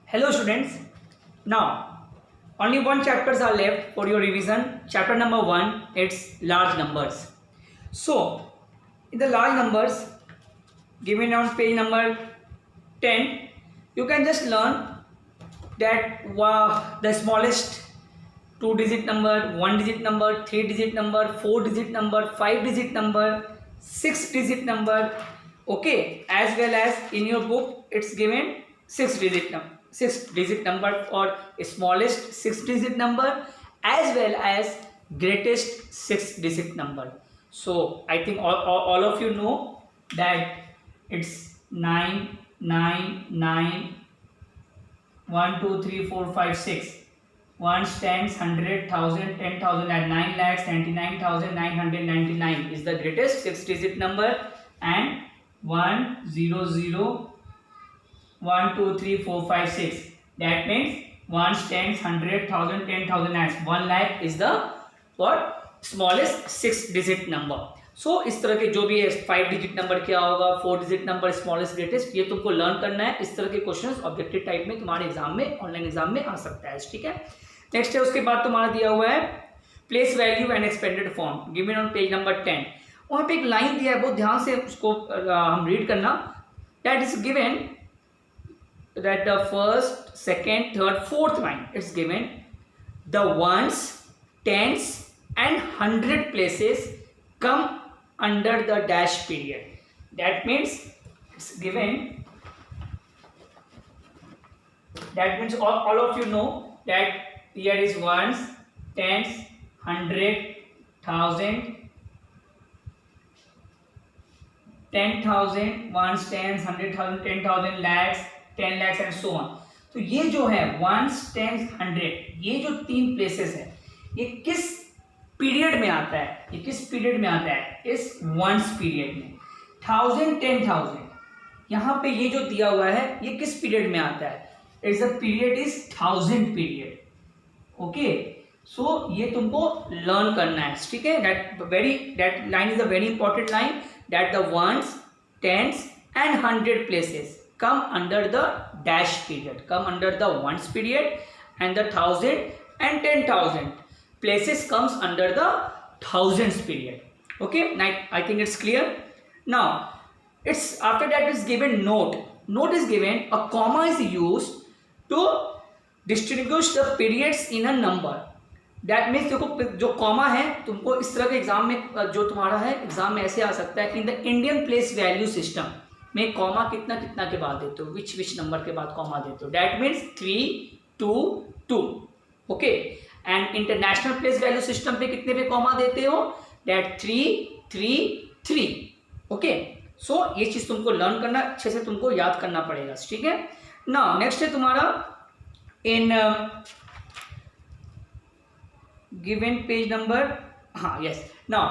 Hello students. Now only one chapters are left for your revision. Chapter number 1, it's large numbers. So in the large numbers given on page number 10, you can just learn that the smallest 2-digit number, 1-digit number, 3-digit number, 4-digit number, 5-digit number, 6-digit number. Okay, as well as in your book it's given 6-digit number or smallest 6-digit number as well as greatest 6-digit number. So I think all of you know that it's 9 9 9 1 2 3 4 5 6 ones, tens, 100,000, 10,000 and 9,99,999 is the greatest 6-digit number, and 1 0 0 1 2 3 4 5 6, that means ones, tens, 100,000, 10,000 and 1 lakh is the what smallest 6-digit number. सो इस तरह के जो भी है 5-digit number क्या होगा, 4-digit number smallest greatest, ये तुमको लर्न करना है. इस तरह के क्वेश्चंस ऑब्जेक्टिव टाइप में तुम्हारे एग्जाम में ऑनलाइन एग्जाम में आ सकता है. ठीक है, नेक्स्ट है उसके बाद तुम्हारा दिया हुआ है place value and expanded form given on page number 10. वहाँ पे एक लाइन दिया है, बहुत ध्यान से उसको हम रीड करना. That is given that the first second third fourth line it's given the ones, tens and 100 places come under the dash period. That means it's given, that means all of you know that here is ones, tens, 100, 1000, 10,000, ones, tens, 100,000, 10,000, lakhs, 10 lakhs and so on. तो ये जो है ones, tens, 100, ये जो 3 places है ये किस period में आता है, ये किस पीरियड में आता है, इस वंस पीरियड में. 1000, 10,000 यहाँ पे ये जो दिया हुआ है ये किस पीरियड में आता है, it's the period is 1000 period. Okay, so ये तुमको लर्न करना है. ठीक है, that line is a very important line, that the ones, tens and 100 places come under the dash period, come under the ones period, and the 1000 and 10,000 places comes under the thousands period. Okay, I think it's clear. Now it's after that is given note. Note is given, a comma is used to distinguish the periods in a number. That means देखो जो comma है तुमको इस तरह के exam में जो तुम्हारा है एग्जाम में ऐसे आ सकता है, in the Indian place value system में कॉमा कितना कितना के बाद देते हो, विच नंबर के बाद कॉमा देते हो. That means 3 2 2. Okay, and international place value system पे कितने पे कॉमा देते हो, दैट 3 3 3. ओके, सो ये चीज तुमको लर्न करना, अच्छे से तुमको याद करना पड़ेगा. ठीक है, नाउ नेक्स्ट है तुम्हारा इन गिवन पेज नंबर, हाँ यस. नाउ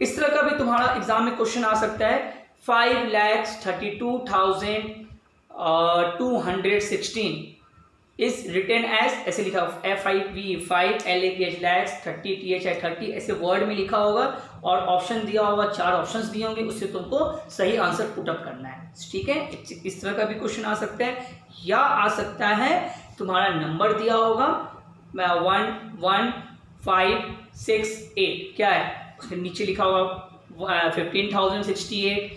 इस तरह का भी तुम्हारा एग्जाम में क्वेश्चन आ सकता है. 5,32,216 इज रिटन एज, ऐसे लिखा FIV5 LAPH लैक्स 30 THI 30 ऐसे वर्ड में लिखा होगा और ऑप्शन दिया होगा, 4 ऑप्शंस दिए होंगे, उससे तुमको सही आंसर पुट अप करना है. ठीक है, इस तरह का भी क्वेश्चन आ सकता है, या आ सकता है तुम्हारा नंबर दिया होगा 1 1 5 6 8, क्या है उसके नीचे लिखा होगा 15,068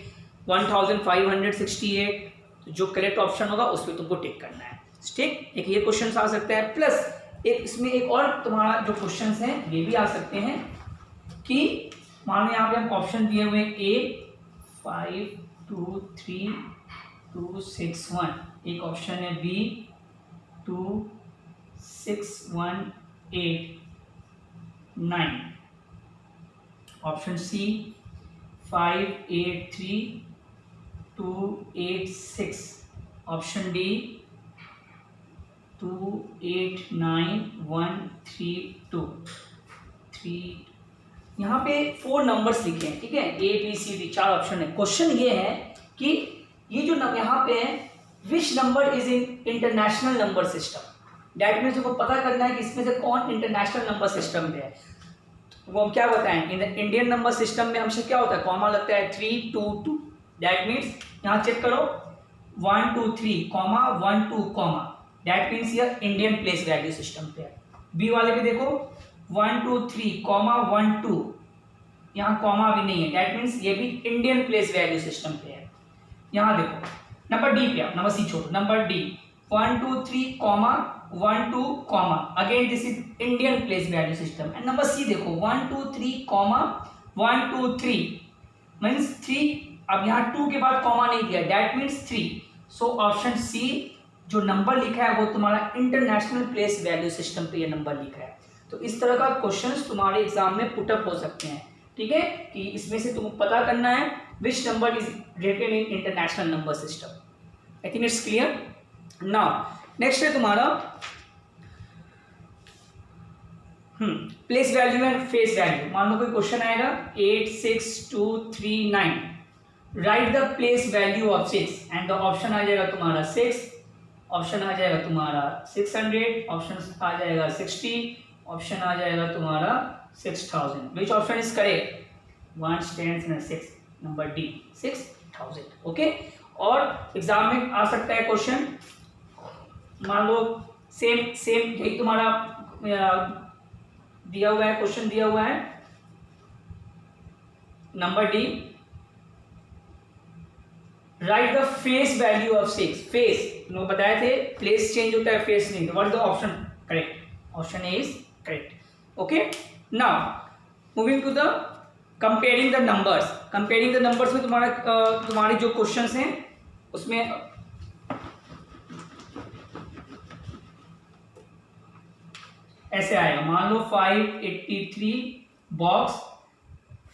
1,568, जो करेक्ट ऑप्शन होगा उस पर तुमको टिक करना है. ठीक, एक ये क्वेश्चन आ सकता है, प्लस एक इसमें एक और तुम्हारा जो क्वेश्चंस हैं ये भी आ सकते हैं कि मान लो यहाँ पे हम ऑप्शन दिए हुए A 5 2 3 2 6 1, एक ऑप्शन है B 2 6 1 8 9, option C 5 8 3 2 8 6, option D 2 8 9 1 3 2 3. यहाँ पे 4 नंबर्स लिखे हैं. ठीक है, ABCD 4 ऑप्शन है. क्वेश्चन ये है कि ये जो यहाँ पे है which number is in international number system. That means को पता करना है कि इसमें से कौन इंटरनेशनल नंबर सिस्टम में है. वो हम क्या बताएं, इन इंडियन नंबर सिस्टम में हमसे क्या होता है, कॉमा लगता है 3 2 2. दैट मीन्स यहाँ चेक करो 1 2 3 कॉमा 1 2 कॉमा दैट मीन्स ये इंडियन प्लेस वैल्यू सिस्टम पे है। बी वाले पे देखो 1 2 3 कॉमा 1 2, यहाँ कॉमा भी नहीं है, दैट मीन्स ये भी इंडियन प्लेस वैल्यू सिस्टम पे है। यहाँ देखो नंबर डी पे, नंबर सी छोड़ो, number D 1 2 3 comma 1 2 comma, again this is Indian place value system. And number C देखो 1 2 3 कॉमा 1 2 3 मीन्स 3, अब यहाँ 2 के बाद कॉमा नहीं दिया, that means 3। So option C जो नंबर लिखा है वो तुम्हारा इंटरनेशनल प्लेस वैल्यू सिस्टम पे ये नंबर लिखा है। तो इस तरह का क्वेश्चंस तुम्हारे एग्जाम में पुटअप हो सकते हैं, ठीक है, कि इसमें से तुमको पता करना है which number is written in international number system. I think it's clear. Now next है तुम्हारा place value and face value. मान लो कोई क्वेश्चन आएगा 8 6 2 3 9, write the place value of 6 and the option आ जाएगा तुम्हारा 6, ऑप्शन आ जाएगा तुम्हारा 600, ऑप्शन आ जाएगा 60, ऑप्शन आ जाएगा तुम्हारा 6000। Which option is correct? 1 10 and 6, number D 6000। Okay, और एग्जाम में आ सकता है क्वेश्चन, मान लो सेम यही तुम्हारा दिया हुआ है, क्वेश्चन दिया हुआ है number D, right the face value of 6। Face तुमको बताए थे प्लेस चेंज होता है, फेस नहीं, तो what is the option correct? Option A is correct. Okay, now moving to the comparing the numbers. Comparing the numbers में तुम्हारे जो क्वेश्चंस हैं उसमें ऐसे आएगा, मान लो 583 box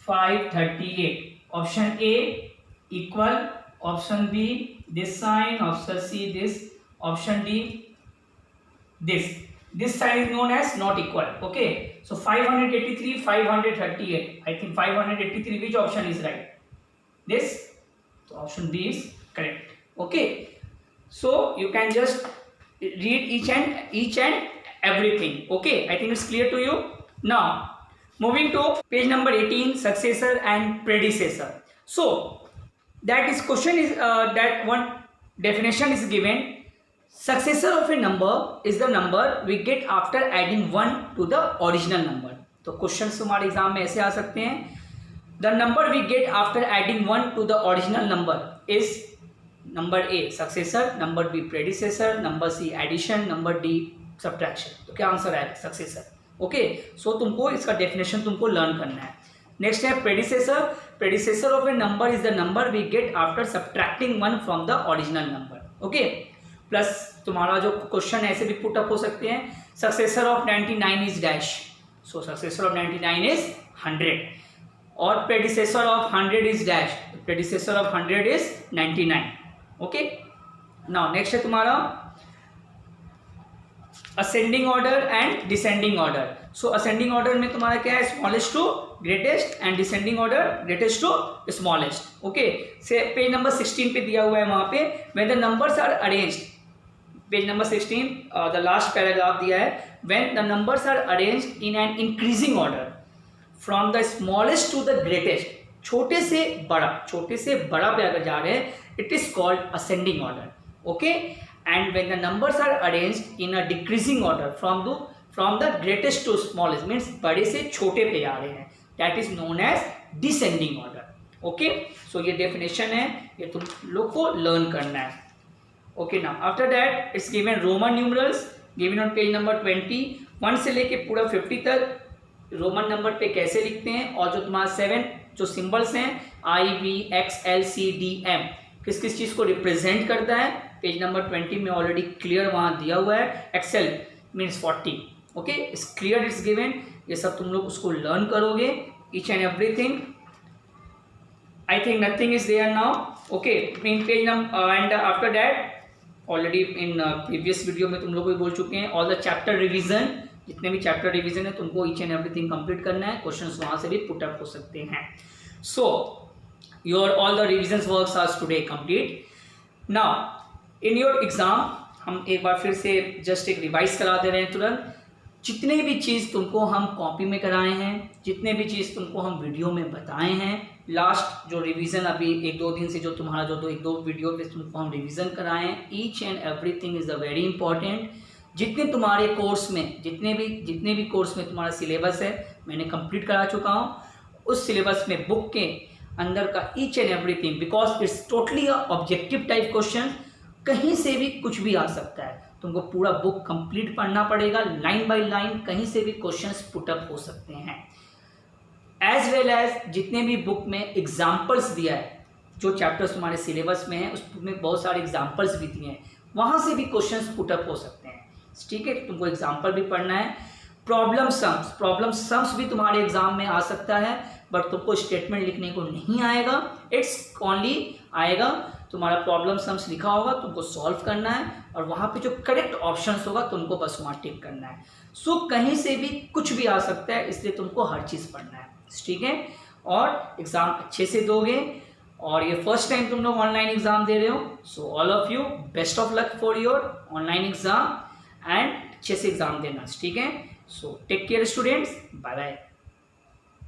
538, option A equal, option B this sign, option C this, option D this sign is known as not equal. Okay, so 583 538, I think 583, which option is right? This, so option B is correct. Okay, so you can just read each and everything. Okay, I think it's clear to you. Now moving to page number 18, successor and predecessor. So that is question is that one definition is given. Successor of a number is the number we get after adding 1 to the original number. तो question तुम्हारे exam में ऐसे आ सकते हैं, the number we get after adding 1 to the original number is number A successor, number B predecessor, number C addition, number D subtraction. तो क्या answer आएगा? Successor. Okay, सो तुमको इसका डेफिनेशन तुमको लर्न करना है। नेक्स्ट है predecessor. Predecessor of a number is the number we get after subtracting 1 from the original number. Okay, plus तुम्हारा जो क्वेश्चन ऐसे भी पुट अप हो सकते हैं, successor of 99 is dash, so successor of 99 is 100, और predecessor of 100 is dash, predecessor of 100 is 99। Okay, now next है तुम्हारा ascending order and descending order. So ascending order में तुम्हारा क्या है? Smallest to greatest, and descending order greatest to smallest. Okay, से page number 16 पे दिया हुआ है, वहां पे when the numbers are arranged, page number 16 the last paragraph दिया है, when the numbers are arranged in an increasing order from the smallest to the greatest, छोटे से बड़ा पे अगर जा रहे हैं, it is called ascending order. Okay, and when the numbers are arranged in a decreasing order from the greatest to smallest, means बड़े से छोटे पे जा रहे हैं, that is known as descending order. Okay, so ये डेफिनेशन है, ये तुम लोग को लर्न करना है। Okay, now after that it's given Roman numerals given on page number 20, 1 से लेके पूरा 50 तक रोमन नंबर पे कैसे लिखते हैं, और जो तुम्हारा 7 जो सिंबल्स हैं IVXLCDM किस किस चीज़ को रिप्रेजेंट करता है, पेज नंबर 20 में ऑलरेडी क्लियर वहाँ दिया हुआ है। X L means 40। Okay, it's clear, it's given, ये सब तुम लोग उसको लर्न करोगे, each and everything. I think nothing is there now. Okay, in page number and after that already in previous video में तुम लोग को बोल चुके हैं, ऑल द चैप्टर रिविजन, जितने भी चैप्टर रिवीजन है तुमको ईच एंड एवरीथिंग कंप्लीट करना है, क्वेश्चंस वहां से भी पुट अप हो सकते हैं। So your all the revision works are today complete. Now in your exam हम एक बार फिर से जस्ट एक रिवाइज करा दे रहे हैं तुरंत। जितने भी चीज़ तुमको हम कॉपी में कराए हैं, जितने भी चीज़ तुमको हम वीडियो में बताए हैं, लास्ट जो रिवीजन अभी 1-2 दिन से जो तुम्हारा जो 1-2 वीडियो पे तुमको हम रिवीजन कराए हैं, each and everything is a very important. जितने तुम्हारे कोर्स में जितने भी कोर्स में तुम्हारा सिलेबस है मैंने कंप्लीट करा चुका हूँ। उस सिलेबस में बुक के अंदर का each and everything, because it's totally a objective type question, कहीं से भी कुछ भी आ सकता है। तुमको पूरा बुक कंप्लीट पढ़ना पड़ेगा, लाइन बाय लाइन, कहीं से भी क्वेश्चंस पुटअप हो सकते हैं। एज वेल एज जितने भी बुक में एग्जाम्पल्स दिया है, जो चैप्टर्स तुम्हारे सिलेबस में है उस बुक में बहुत सारे एग्जाम्पल्स भी दिए हैं, वहाँ से भी क्वेश्चंस पुटअप हो सकते हैं। ठीक है, तुमको एग्जाम्पल भी पढ़ना है। प्रॉब्लम सम्स भी तुम्हारे एग्जाम में आ सकता है, बट तुमको स्टेटमेंट लिखने को नहीं आएगा, इट्स ओनली आएगा तुम्हारा प्रॉब्लम सम्स लिखा होगा, तुमको सॉल्व करना है और वहाँ पे जो करेक्ट ऑप्शंस होगा तुमको बस वहाँ टिक करना है। सो कहीं से भी कुछ भी आ सकता है, इसलिए तुमको हर चीज़ पढ़ना है। ठीक है, और एग्ज़ाम अच्छे से दोगे। और ये फर्स्ट टाइम तुम लोग ऑनलाइन एग्ज़ाम दे रहे हो, so all of you best of luck for your online exam and अच्छे से एग्ज़ाम देना। ठीक है, so take care students, bye bye.